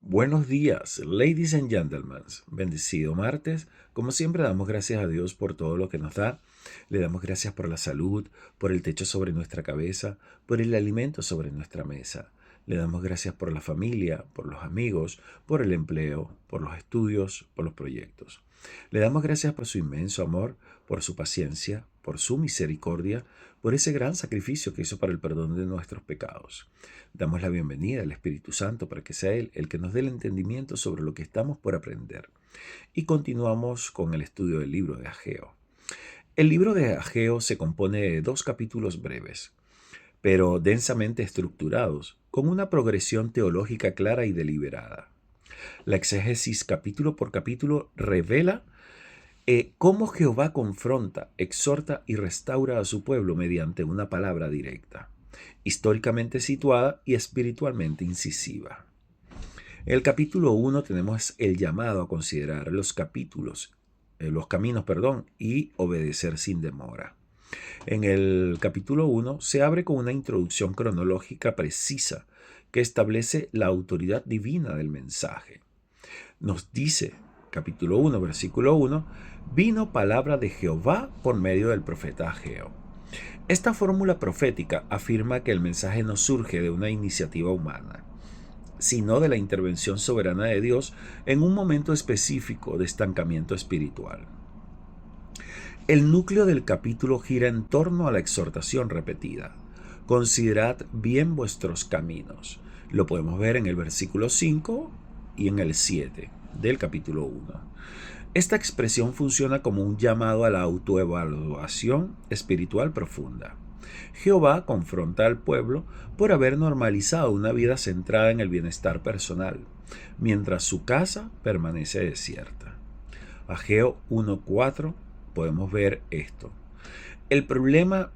Buenos días, ladies and gentlemen. Bendecido martes. Como siempre, damos gracias a Dios por todo lo que nos da. Le damos gracias por la salud, por el techo sobre nuestra cabeza, por el alimento sobre nuestra mesa. Le damos gracias por la familia, por los amigos, por el empleo, por los estudios, por los proyectos. Le damos gracias por su inmenso amor, por su paciencia, por su misericordia, por ese gran sacrificio que hizo para el perdón de nuestros pecados. Damos la bienvenida al Espíritu Santo para que sea Él el que nos dé el entendimiento sobre lo que estamos por aprender. Y continuamos con el estudio del libro de Ageo. El libro de Ageo se compone de 2 capítulos breves, pero densamente estructurados, con una progresión teológica clara y deliberada. La exégesis capítulo por capítulo revela cómo Jehová confronta, exhorta y restaura a su pueblo mediante una palabra directa, históricamente situada y espiritualmente incisiva. En el capítulo 1 tenemos el llamado a considerar los caminos, y obedecer sin demora. En el capítulo 1 se abre con una introducción cronológica precisa que establece la autoridad divina del mensaje. Nos dice, capítulo 1, versículo 1, vino palabra de Jehová por medio del profeta Ageo. Esta fórmula profética afirma que el mensaje no surge de una iniciativa humana, sino de la intervención soberana de Dios en un momento específico de estancamiento espiritual. El núcleo del capítulo gira en torno a la exhortación repetida. Considerad bien vuestros caminos. Lo podemos ver en el versículo 5 y en el 7 del capítulo 1. Esta expresión funciona como un llamado a la autoevaluación espiritual profunda. Jehová confronta al pueblo por haber normalizado una vida centrada en el bienestar personal, mientras su casa permanece desierta. Ageo 1:4 podemos ver esto. El problema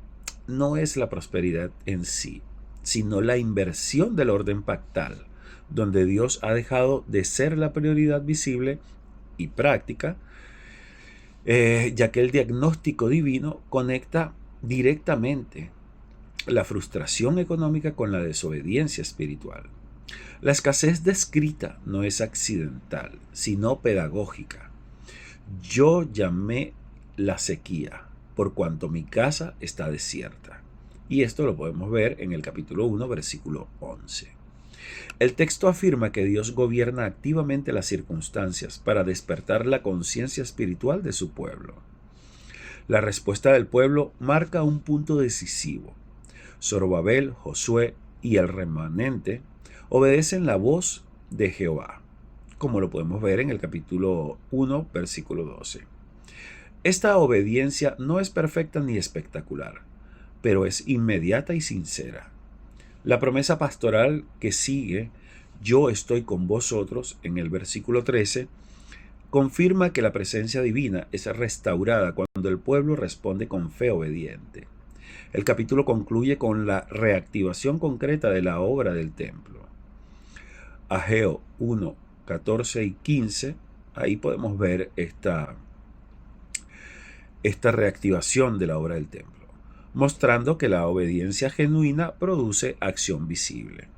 no es la prosperidad en sí, sino la inversión del orden pactal, donde Dios ha dejado de ser la prioridad visible y práctica, ya que el diagnóstico divino conecta directamente la frustración económica con la desobediencia espiritual. La escasez descrita no es accidental, sino pedagógica. Yo llamé la sequía, por cuanto mi casa está desierta. Y esto lo podemos ver en el capítulo 1, versículo 11. El texto afirma que Dios gobierna activamente las circunstancias para despertar la conciencia espiritual de su pueblo. La respuesta del pueblo marca un punto decisivo. Zorobabel, Josué y el remanente obedecen la voz de Jehová, como lo podemos ver en el capítulo 1, versículo 12. Esta obediencia no es perfecta ni espectacular, pero es inmediata y sincera. La promesa pastoral que sigue, yo estoy con vosotros, en el versículo 13, confirma que la presencia divina es restaurada cuando el pueblo responde con fe obediente. El capítulo concluye con la reactivación concreta de la obra del templo. Ageo 1, 14 y 15, ahí podemos ver esta reactivación de la obra del templo, mostrando que la obediencia genuina produce acción visible.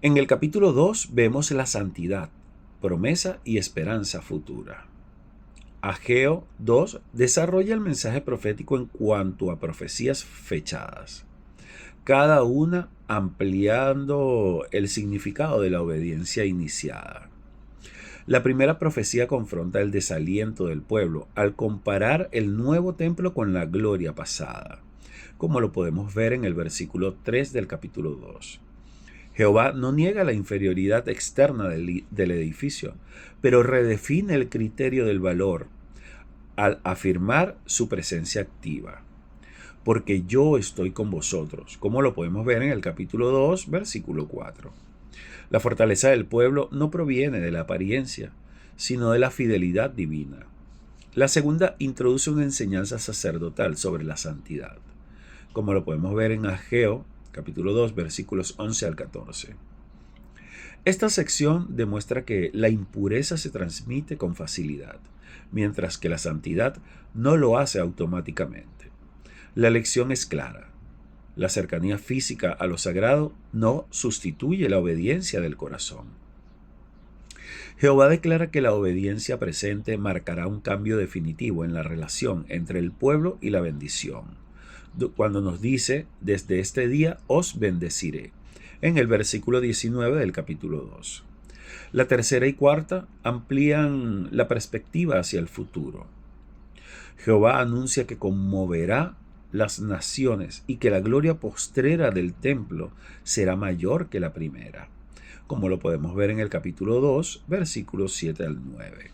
En el capítulo 2 vemos la santidad, promesa y esperanza futura. Ageo 2 desarrolla el mensaje profético en cuanto a profecías fechadas, cada una ampliando el significado de la obediencia iniciada. La primera profecía confronta el desaliento del pueblo al comparar el nuevo templo con la gloria pasada, como lo podemos ver en el versículo 3 del capítulo 2. Jehová no niega la inferioridad externa del edificio, pero redefine el criterio del valor al afirmar su presencia activa. Porque yo estoy con vosotros, como lo podemos ver en el capítulo 2, versículo 4. La fortaleza del pueblo no proviene de la apariencia, sino de la fidelidad divina. La segunda introduce una enseñanza sacerdotal sobre la santidad, como lo podemos ver en Ageo, capítulo 2, versículos 11 al 14. Esta sección demuestra que la impureza se transmite con facilidad, mientras que la santidad no lo hace automáticamente. La lección es clara. La cercanía física a lo sagrado no sustituye la obediencia del corazón. Jehová declara que la obediencia presente marcará un cambio definitivo en la relación entre el pueblo y la bendición, cuando nos dice, desde este día os bendeciré, en el versículo 19 del capítulo 2. La tercera y cuarta amplían la perspectiva hacia el futuro. Jehová anuncia que conmoverá las naciones y que la gloria postrera del templo será mayor que la primera, como lo podemos ver en el capítulo 2, versículos 7 al 9.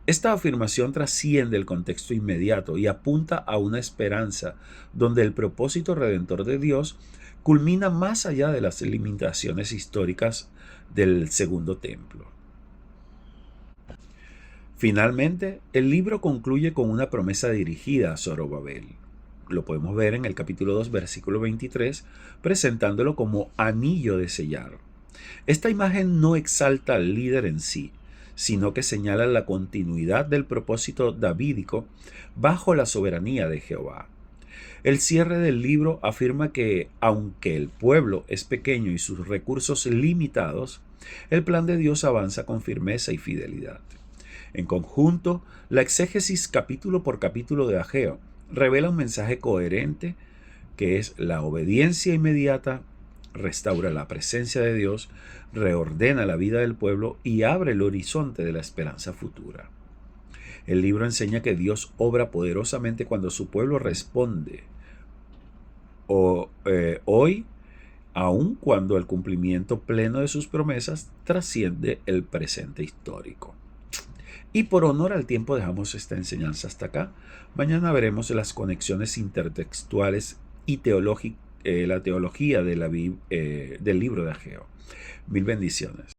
Esta afirmación trasciende el contexto inmediato y apunta a una esperanza donde el propósito redentor de Dios culmina más allá de las limitaciones históricas del segundo templo. Finalmente, el libro concluye con una promesa dirigida a Zorobabel. Lo podemos ver en el capítulo 2, versículo 23, presentándolo como anillo de sellar. Esta imagen no exalta al líder en sí, sino que señala la continuidad del propósito davídico bajo la soberanía de Jehová. El cierre del libro afirma que, aunque el pueblo es pequeño y sus recursos limitados, el plan de Dios avanza con firmeza y fidelidad. En conjunto, la exégesis capítulo por capítulo de Ageo revela un mensaje coherente que es la obediencia inmediata, restaura la presencia de Dios, reordena la vida del pueblo y abre el horizonte de la esperanza futura. El libro enseña que Dios obra poderosamente cuando su pueblo responde, hoy, aun cuando el cumplimiento pleno de sus promesas trasciende el presente histórico. Y por honor al tiempo dejamos esta enseñanza hasta acá. Mañana veremos las conexiones intertextuales y la teología del libro de Ageo. Mil bendiciones.